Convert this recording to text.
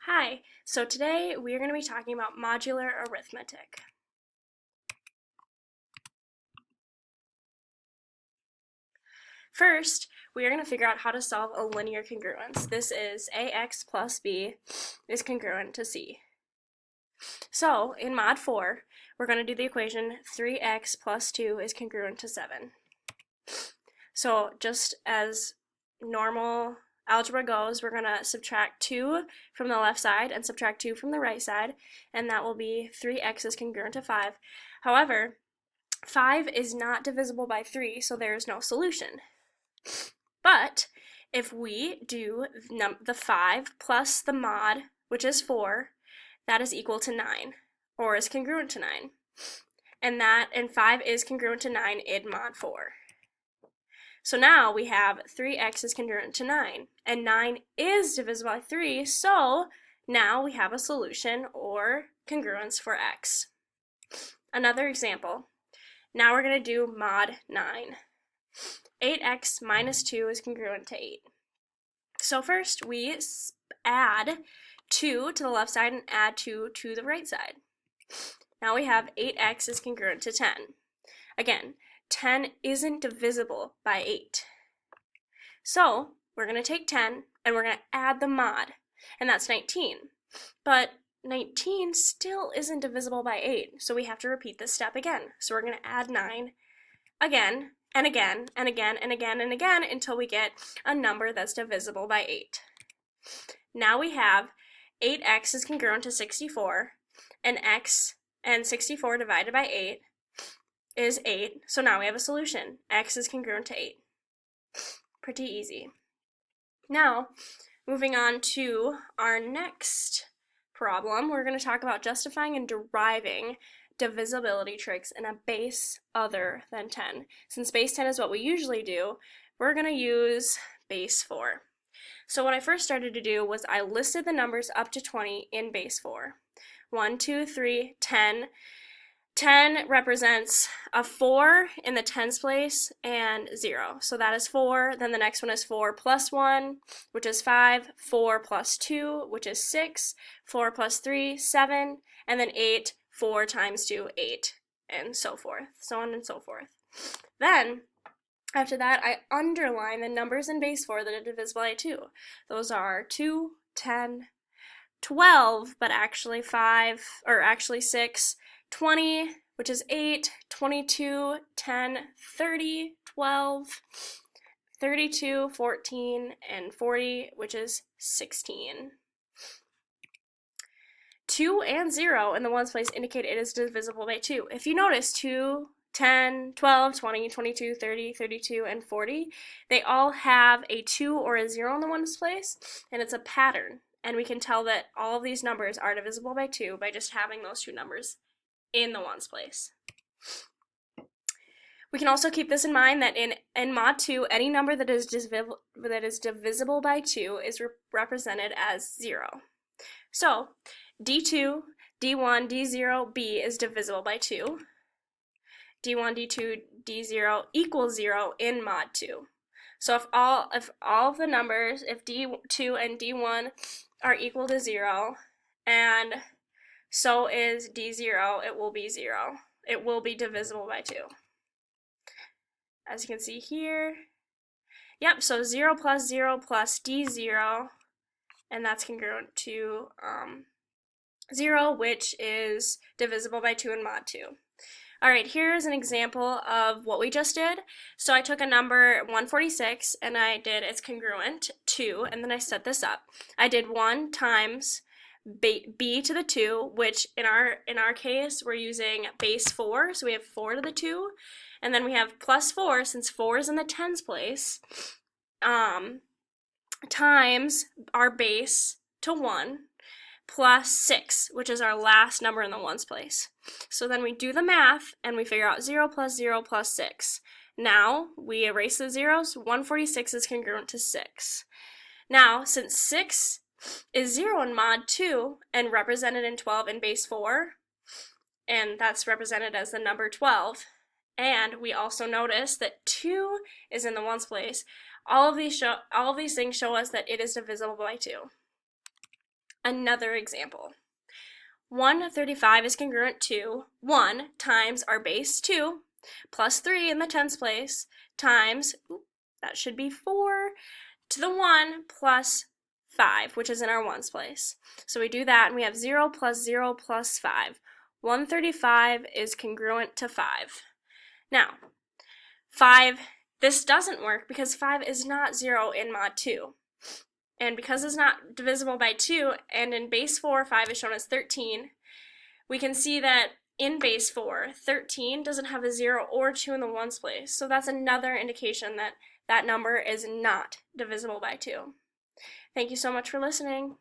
Hi, so today we are going to be talking about modular arithmetic. First, we are going to figure out how to solve a linear congruence. This is ax plus b is congruent to c. So, in mod 4, we're going to do the equation 3x plus 2 is congruent to 7. So, just as normal algebra goes, we're going to subtract 2 from the left side and subtract 2 from the right side, and that will be 3x is congruent to 5. However, 5 is not divisible by 3, so there is no solution. But if we do the 5 plus the mod, which is 4, that is equal to 9, or is congruent to 9. And 5 is congruent to 9 in mod 4. So now we have 3x is congruent to 9, and 9 is divisible by 3, so now we have a solution or congruence for x. Another example. Now we're going to do mod 9. 8x minus 2 is congruent to 8. So first we add 2 to the left side and add 2 to the right side. Now we have 8x is congruent to 10. Again, 10 isn't divisible by 8. So we're going to take 10 and we're going to add the mod, and that's 19. But 19 still isn't divisible by 8, so we have to repeat this step again. So we're going to add 9 again, and again, and again, and again, and again, until we get a number that's divisible by 8. Now we have 8x is congruent to 64, and 64 divided by 8 is 8, so now we have a solution. X is congruent to 8. Pretty easy. Now, moving on to our next problem, we're going to talk about justifying and deriving divisibility tricks in a base other than 10. Since base 10 is what we usually do, we're going to use base 4. So what I first started to do was I listed the numbers up to 20 in base 4. 1, 2, 3, 10. 10 represents a 4 in the tens place and 0. So that is 4. Then the next one is 4 plus 1, which is 5. 4 plus 2, which is 6. 4 plus 3, 7. And then 8, 4 times 2, 8. And so forth. So on and so forth. Then, after that, I underline the numbers in base 4 that are divisible by 2. Those are 2, 10, 12, but actually 5, or actually 6, 20, which is 8, 22, 10, 30, 12, 32, 14, and 40, which is 16. 2 and 0 in the ones place indicate it is divisible by 2. If you notice, 2, 10, 12, 20, 22, 30, 32, and 40, they all have a 2 or a 0 in the ones place, and it's a pattern. And we can tell that all of these numbers are divisible by 2 by just having those two numbers in the ones place. We can also keep this in mind that in mod 2, any number that is divisible by 2 is represented as 0. So d2, d1, d0, b is divisible by 2. d1, d2, d0 equals 0 in mod 2. So if all of the numbers, if d2 and d1 are equal to 0, and so is d0, it will be 0. It will be divisible by 2. As you can see here, yep, so 0 plus d0, and that's congruent to 0, which is divisible by 2 in mod 2. Alright, here's an example of what we just did. So I took a number 146, and I did its congruent 2, and then I set this up. I did 1 times b to the 2, which in our case we're using base 4, so we have 4 to the 2, and then we have plus 4, since 4 is in the tens place, times our base to 1, plus 6, which is our last number in the ones place. So then we do the math and we figure out 0 plus 0 plus 6. Now we erase the zeros. 146 is congruent to 6. Now, since 6 is 0 in mod 2 and represented in 12 in base 4, and that's represented as the number 12, and we also notice that 2 is in the ones place, all of these things show us that it is divisible by 2. Another example. 135 is congruent to 1 times our base 2 plus 3 in the tens place times, that should be 4 to the 1 plus 5, which is in our ones place. So we do that and we have 0 plus 0 plus 5. 135 is congruent to 5. Now, 5, this doesn't work because 5 is not 0 in mod 2. And because it's not divisible by 2, and in base 4, 5 is shown as 13, we can see that in base 4, 13 doesn't have a 0 or 2 in the ones place. So that's another indication that that number is not divisible by 2. Thank you so much for listening.